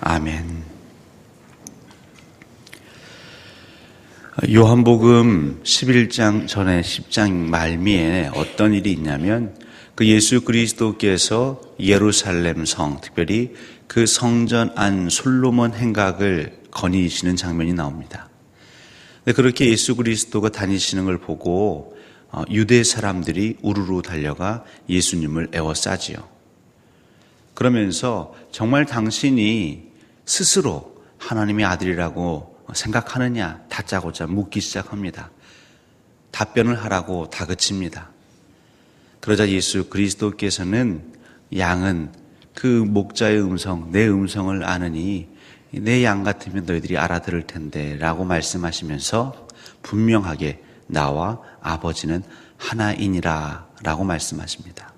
아멘. 요한복음 11장 전에 10장 말미에 어떤 일이 있냐면 그 예수 그리스도께서 예루살렘 성, 특별히 그 성전 안 솔로몬 행각을 거니시는 장면이 나옵니다. 그렇게 예수 그리스도가 다니시는 걸 보고 유대 사람들이 우르르 달려가 예수님을 에워싸지요. 그러면서 정말 당신이 스스로 하나님의 아들이라고 생각하느냐 다짜고짜 묻기 시작합니다. 답변을 하라고 다그칩니다. 그러자 예수 그리스도께서는 양은 그 목자의 음성, 내 음성을 아느니 내 양 같으면 너희들이 알아들을 텐데 라고 말씀하시면서 분명하게 나와 아버지는 하나이니라 라고 말씀하십니다.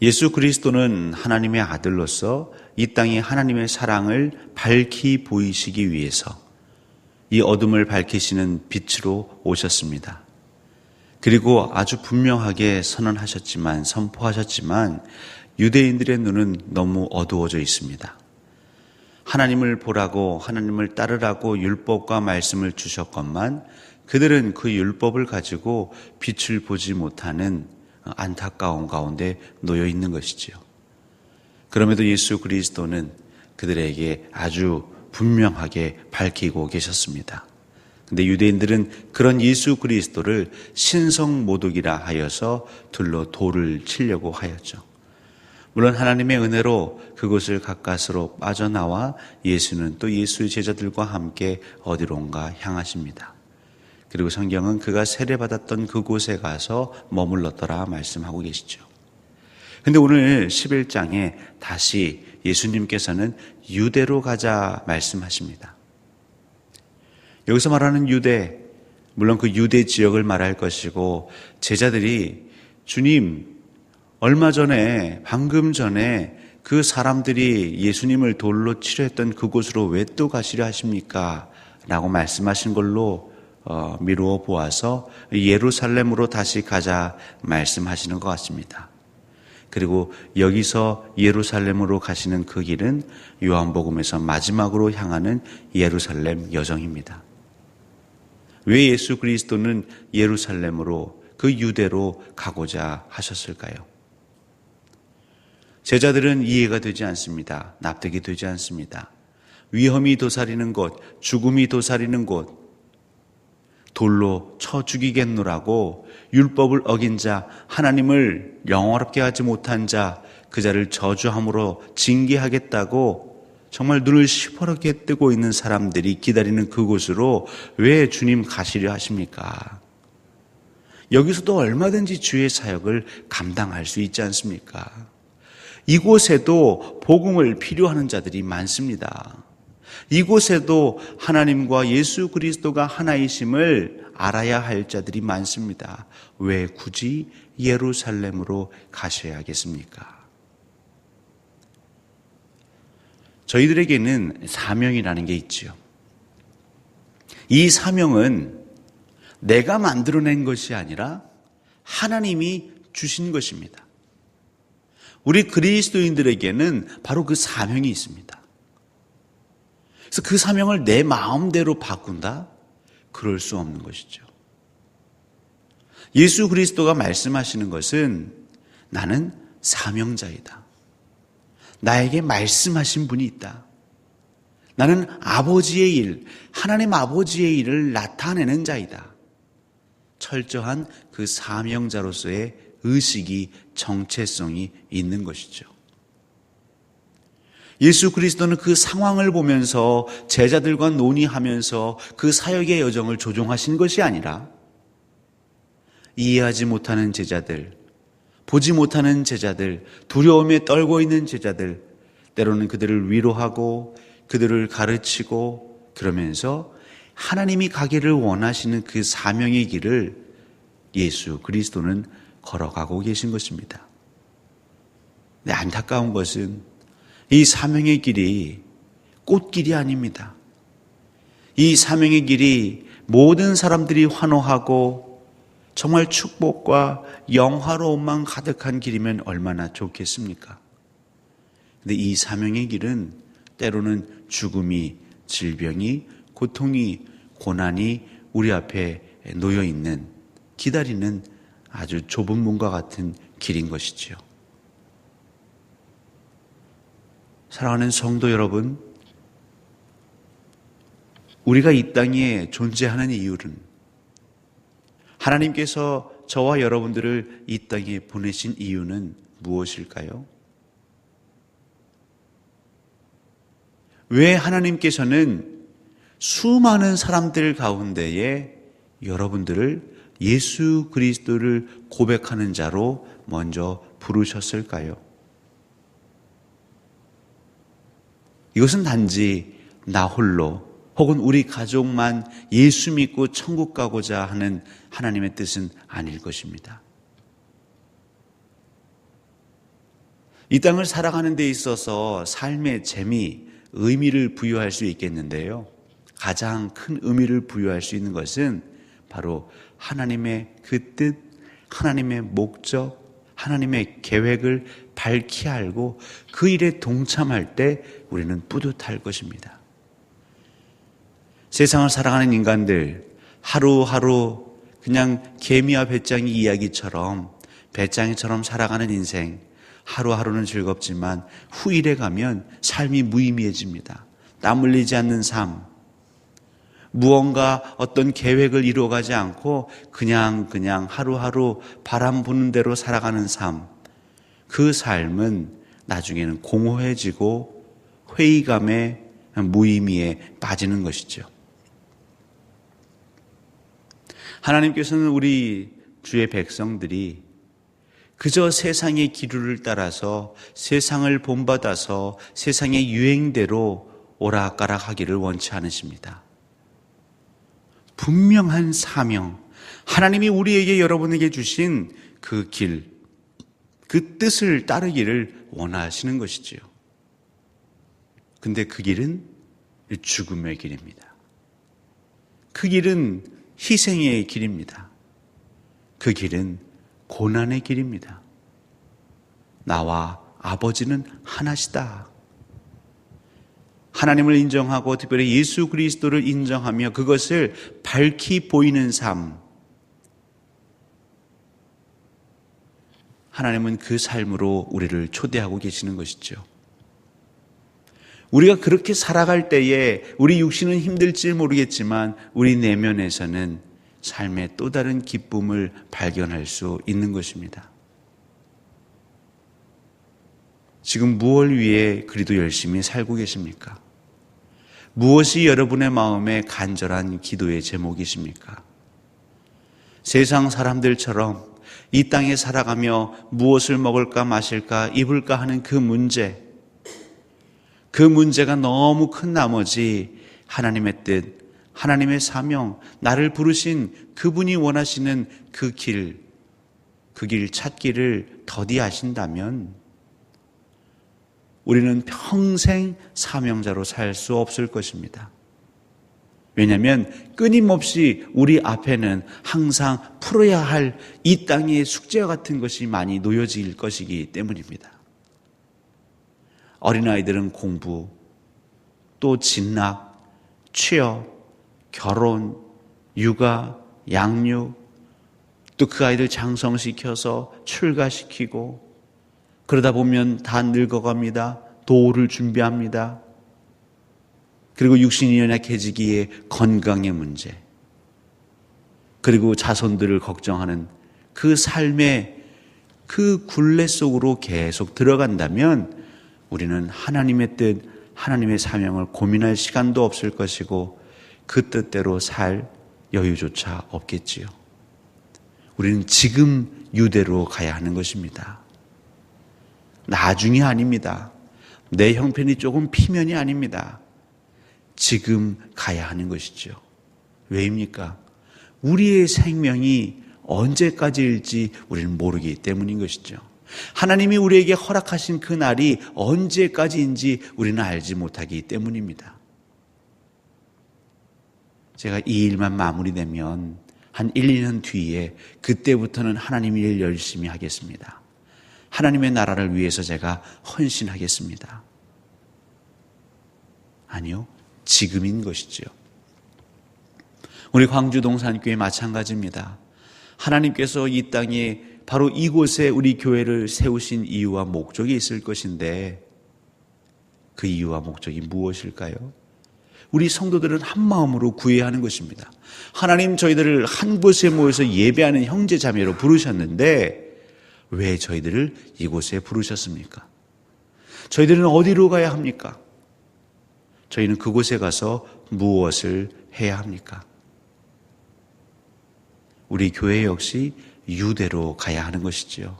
예수 그리스도는 하나님의 아들로서 이 땅에 하나님의 사랑을 밝히 보이시기 위해서 이 어둠을 밝히시는 빛으로 오셨습니다. 그리고 아주 분명하게 선언하셨지만, 선포하셨지만 유대인들의 눈은 너무 어두워져 있습니다. 하나님을 보라고, 하나님을 따르라고 율법과 말씀을 주셨건만 그들은 그 율법을 가지고 빛을 보지 못하는 안타까운 가운데 놓여 있는 것이지요. 그럼에도 예수 그리스도는 그들에게 아주 분명하게 밝히고 계셨습니다. 근데 유대인들은 그런 예수 그리스도를 신성모독이라 하여서 둘러 돌을 치려고 하였죠. 물론 하나님의 은혜로 그곳을 가까스로 빠져나와 예수는 또 예수의 제자들과 함께 어디론가 향하십니다. 그리고 성경은 그가 세례받았던 그곳에 가서 머물렀더라 말씀하고 계시죠. 근데 오늘 11장에 다시 예수님께서는 유대로 가자 말씀하십니다. 여기서 말하는 유대, 물론 그 유대 지역을 말할 것이고 제자들이 주님, 얼마 전에, 방금 전에 그 사람들이 예수님을 돌로 치려 했던 그곳으로 왜 또 가시려 하십니까? 라고 말씀하신 걸로 미루어 보아서 예루살렘으로 다시 가자 말씀하시는 것 같습니다. 그리고 여기서 예루살렘으로 가시는 그 길은 요한복음에서 마지막으로 향하는 예루살렘 여정입니다. 왜 예수 그리스도는 예루살렘으로, 그 유대로 가고자 하셨을까요? 제자들은 이해가 되지 않습니다. 납득이 되지 않습니다. 위험이 도사리는 곳, 죽음이 도사리는 곳, 돌로 쳐 죽이겠노라고 율법을 어긴 자, 하나님을 영화롭게 하지 못한 자, 그 자를 저주함으로 징계하겠다고 정말 눈을 시퍼렇게 뜨고 있는 사람들이 기다리는 그곳으로 왜 주님 가시려 하십니까? 여기서도 얼마든지 주의 사역을 감당할 수 있지 않습니까? 이곳에도 복음을 필요하는 자들이 많습니다. 이곳에도 하나님과 예수 그리스도가 하나이심을 알아야 할 자들이 많습니다. 왜 굳이 예루살렘으로 가셔야겠습니까? 저희들에게는 사명이라는 게 있지요. 이 사명은 내가 만들어낸 것이 아니라 하나님이 주신 것입니다. 우리 그리스도인들에게는 바로 그 사명이 있습니다. 그래서 그 사명을 내 마음대로 바꾼다? 그럴 수 없는 것이죠. 예수 그리스도가 말씀하시는 것은 나는 사명자이다. 나에게 말씀하신 분이 있다. 나는 아버지의 일, 하나님 아버지의 일을 나타내는 자이다. 철저한 그 사명자로서의 의식이, 정체성이 있는 것이죠. 예수 그리스도는 그 상황을 보면서 제자들과 논의하면서 그 사역의 여정을 조종하신 것이 아니라 이해하지 못하는 제자들, 보지 못하는 제자들, 두려움에 떨고 있는 제자들, 때로는 그들을 위로하고 그들을 가르치고 그러면서 하나님이 가기를 원하시는 그 사명의 길을 예수 그리스도는 걸어가고 계신 것입니다. 근데 안타까운 것은 이 사명의 길이 꽃길이 아닙니다. 이 사명의 길이 모든 사람들이 환호하고 정말 축복과 영화로움만 가득한 길이면 얼마나 좋겠습니까? 근데 이 사명의 길은 때로는 죽음이, 질병이, 고통이, 고난이 우리 앞에 놓여 있는, 기다리는 아주 좁은 문과 같은 길인 것이지요. 사랑하는 성도 여러분, 우리가 이 땅에 존재하는 이유는 하나님께서 저와 여러분들을 이 땅에 보내신 이유는 무엇일까요? 왜 하나님께서는 수많은 사람들 가운데에 여러분들을 예수 그리스도를 고백하는 자로 먼저 부르셨을까요? 이것은 단지 나 홀로 혹은 우리 가족만 예수 믿고 천국 가고자 하는 하나님의 뜻은 아닐 것입니다. 이 땅을 살아가는 데 있어서 삶의 재미, 의미를 부여할 수 있겠는데요. 가장 큰 의미를 부여할 수 있는 것은 바로 하나님의 그 뜻, 하나님의 목적, 하나님의 계획을 밝히 알고 그 일에 동참할 때 우리는 뿌듯할 것입니다. 세상을 살아가는 인간들, 하루하루 그냥 개미와 배짱이 이야기처럼 배짱이처럼 살아가는 인생, 하루하루는 즐겁지만 후일에 가면 삶이 무의미해집니다. 땀 흘리지 않는 삶, 무언가 어떤 계획을 이루어가지 않고 그냥 하루하루 바람 부는 대로 살아가는 삶, 그 삶은 나중에는 공허해지고 회의감에 무의미에 빠지는 것이죠. 하나님께서는 우리 주의 백성들이 그저 세상의 기류를 따라서 세상을 본받아서 세상의 유행대로 오락가락하기를 원치 않으십니다. 분명한 사명, 하나님이 우리에게 여러분에게 주신 그 길, 그 뜻을 따르기를 원하시는 것이지요. 근데 그 길은 죽음의 길입니다. 그 길은 희생의 길입니다. 그 길은 고난의 길입니다. 나와 아버지는 하나시다. 하나님을 인정하고 특별히 예수 그리스도를 인정하며 그것을 밝히 보이는 삶. 하나님은 그 삶으로 우리를 초대하고 계시는 것이죠. 우리가 그렇게 살아갈 때에 우리 육신은 힘들지 모르겠지만 우리 내면에서는 삶의 또 다른 기쁨을 발견할 수 있는 것입니다. 지금 무엇을 위해 그리도 열심히 살고 계십니까? 무엇이 여러분의 마음에 간절한 기도의 제목이십니까? 세상 사람들처럼 이 땅에 살아가며 무엇을 먹을까 마실까 입을까 하는 그 문제가 너무 큰 나머지 하나님의 뜻, 하나님의 사명, 나를 부르신 그분이 원하시는 그 길 찾기를 더디하신다면 우리는 평생 사명자로 살 수 없을 것입니다. 왜냐하면 끊임없이 우리 앞에는 항상 풀어야 할 이 땅의 숙제와 같은 것이 많이 놓여질 것이기 때문입니다. 어린아이들은 공부, 또 진학, 취업, 결혼, 육아, 양육, 또 그 아이들 장성시켜서 출가시키고 그러다 보면 다 늙어갑니다. 도를 준비합니다. 그리고 육신이 연약해지기에 건강의 문제, 그리고 자손들을 걱정하는 그 삶의 그 굴레 속으로 계속 들어간다면 우리는 하나님의 뜻, 하나님의 사명을 고민할 시간도 없을 것이고 그 뜻대로 살 여유조차 없겠지요. 우리는 지금 유대로 가야 하는 것입니다. 나중이 아닙니다. 내 형편이 조금 피면이 아닙니다. 지금 가야 하는 것이죠. 왜입니까? 우리의 생명이 언제까지일지 우리는 모르기 때문인 것이죠. 하나님이 우리에게 허락하신 그 날이 언제까지인지 우리는 알지 못하기 때문입니다. 제가 이 일만 마무리되면 한 1, 2년 뒤에 그때부터는 하나님 일 열심히 하겠습니다. 하나님의 나라를 위해서 제가 헌신하겠습니다. 아니요, 지금인 것이지요. 우리 광주동산교회 마찬가지입니다. 하나님께서 이 땅에 바로 이곳에 우리 교회를 세우신 이유와 목적이 있을 것인데 그 이유와 목적이 무엇일까요? 우리 성도들은 한 마음으로 구해야 하는 것입니다. 하나님 저희들을 한 곳에 모여서 예배하는 형제 자매로 부르셨는데 왜 저희들을 이곳에 부르셨습니까? 저희들은 어디로 가야 합니까? 저희는 그곳에 가서 무엇을 해야 합니까? 우리 교회 역시 유대로 가야 하는 것이지요.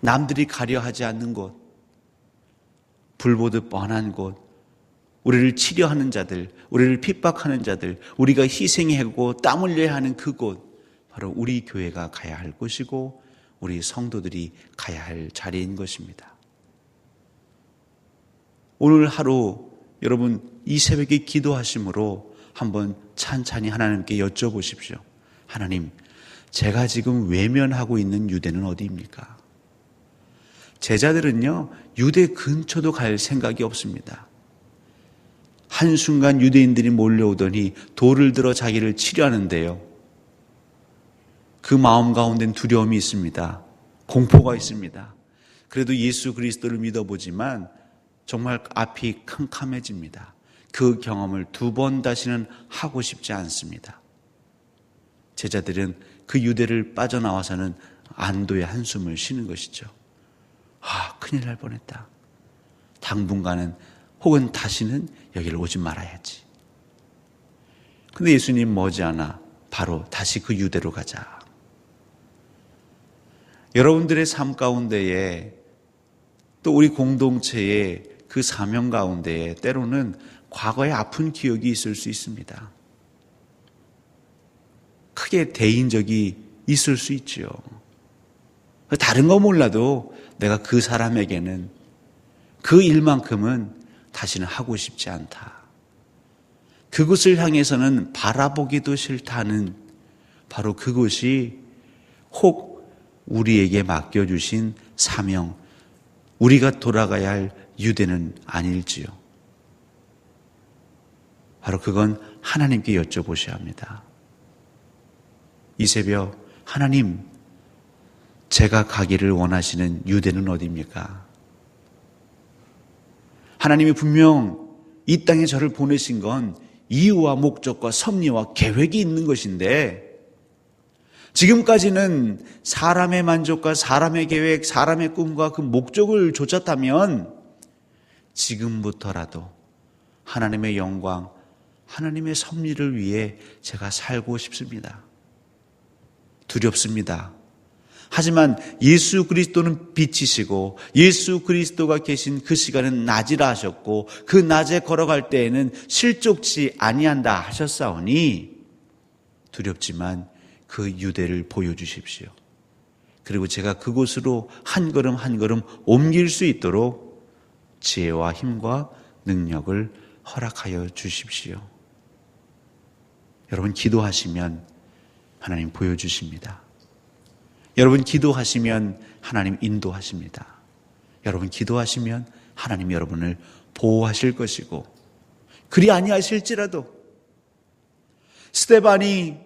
남들이 가려 하지 않는 곳, 불보듯 뻔한 곳, 우리를 치려하는 자들, 우리를 핍박하는 자들, 우리가 희생하고 땀 흘려야 하는 그곳, 바로 우리 교회가 가야 할 곳이고 우리 성도들이 가야 할 자리인 것입니다. 오늘 하루 여러분 이 새벽에 기도하심으로 한번 찬찬히 하나님께 여쭤보십시오. 하나님, 제가 지금 외면하고 있는 유대는 어디입니까? 제자들은요, 유대 근처도 갈 생각이 없습니다. 한순간 유대인들이 몰려오더니 돌을 들어 자기를 치려하는데요. 그 마음 가운데는 두려움이 있습니다. 공포가 있습니다. 그래도 예수 그리스도를 믿어보지만 정말 앞이 캄캄해집니다. 그 경험을 두 번 다시는 하고 싶지 않습니다. 제자들은 그 유대를 빠져나와서는 안도의 한숨을 쉬는 것이죠. 큰일 날 뻔했다. 당분간은 혹은 다시는 여기를 오지 말아야지. 근데 예수님 머지않아 바로 다시 그 유대로 가자. 여러분들의 삶 가운데에 또 우리 공동체의 그 사명 가운데에 때로는 과거의 아픈 기억이 있을 수 있습니다. 크게 대인 적이 있을 수 있죠. 다른 거 몰라도 내가 그 사람에게는 그 일만큼은 다시는 하고 싶지 않다. 그곳을 향해서는 바라보기도 싫다는 바로 그곳이 혹 우리에게 맡겨주신 사명, 우리가 돌아가야 할 유대는 아닐지요. 바로 그건 하나님께 여쭤보셔야 합니다. 이 새벽 하나님, 제가 가기를 원하시는 유대는 어디입니까? 하나님이 분명 이 땅에 저를 보내신 건 이유와 목적과 섭리와 계획이 있는 것인데 지금까지는 사람의 만족과 사람의 계획, 사람의 꿈과 그 목적을 좇았다면 지금부터라도 하나님의 영광, 하나님의 섭리를 위해 제가 살고 싶습니다. 두렵습니다. 하지만 예수 그리스도는 빛이시고 예수 그리스도가 계신 그 시간은 낮이라 하셨고 그 낮에 걸어갈 때에는 실족치 아니한다 하셨사오니 두렵지만 그 유대를 보여주십시오. 그리고 제가 그곳으로 한 걸음 한 걸음 옮길 수 있도록 지혜와 힘과 능력을 허락하여 주십시오. 여러분 기도하시면 하나님 보여주십니다. 여러분 기도하시면 하나님 인도하십니다. 여러분 기도하시면 하나님 여러분을 보호하실 것이고 그리 아니하실지라도 스데반이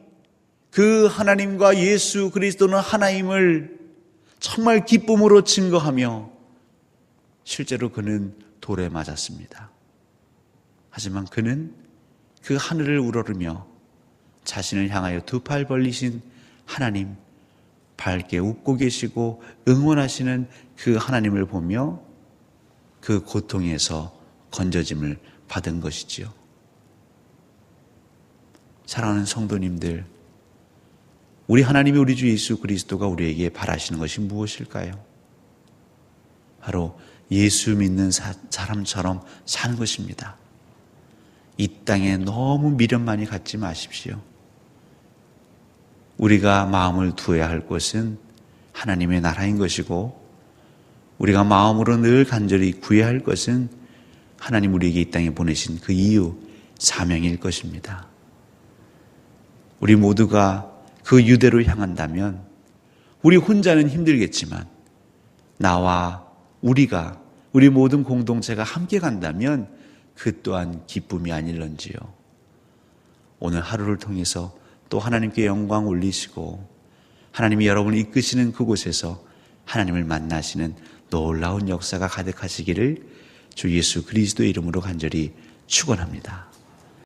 그 하나님과 예수 그리스도는 하나임을 정말 기쁨으로 증거하며 실제로 그는 돌에 맞았습니다. 하지만 그는 그 하늘을 우러르며 자신을 향하여 두 팔 벌리신 하나님 밝게 웃고 계시고 응원하시는 그 하나님을 보며 그 고통에서 건져짐을 받은 것이지요. 사랑하는 성도님들, 우리 하나님이 우리 주 예수 그리스도가 우리에게 바라시는 것이 무엇일까요? 바로 예수 믿는 사람처럼 사는 것입니다. 이 땅에 너무 미련만이 갖지 마십시오. 우리가 마음을 두어야 할 곳은 하나님의 나라인 것이고 우리가 마음으로 늘 간절히 구해야 할 것은 하나님 우리에게 이 땅에 보내신 그 이유, 사명일 것입니다. 우리 모두가 그 유대로 향한다면 우리 혼자는 힘들겠지만 나와 우리 모든 공동체가 함께 간다면 그 또한 기쁨이 아닐런지요. 오늘 하루를 통해서 또 하나님께 영광 올리시고 하나님이 여러분을 이끄시는 그곳에서 하나님을 만나시는 놀라운 역사가 가득하시기를 주 예수 그리스도의 이름으로 간절히 축원합니다.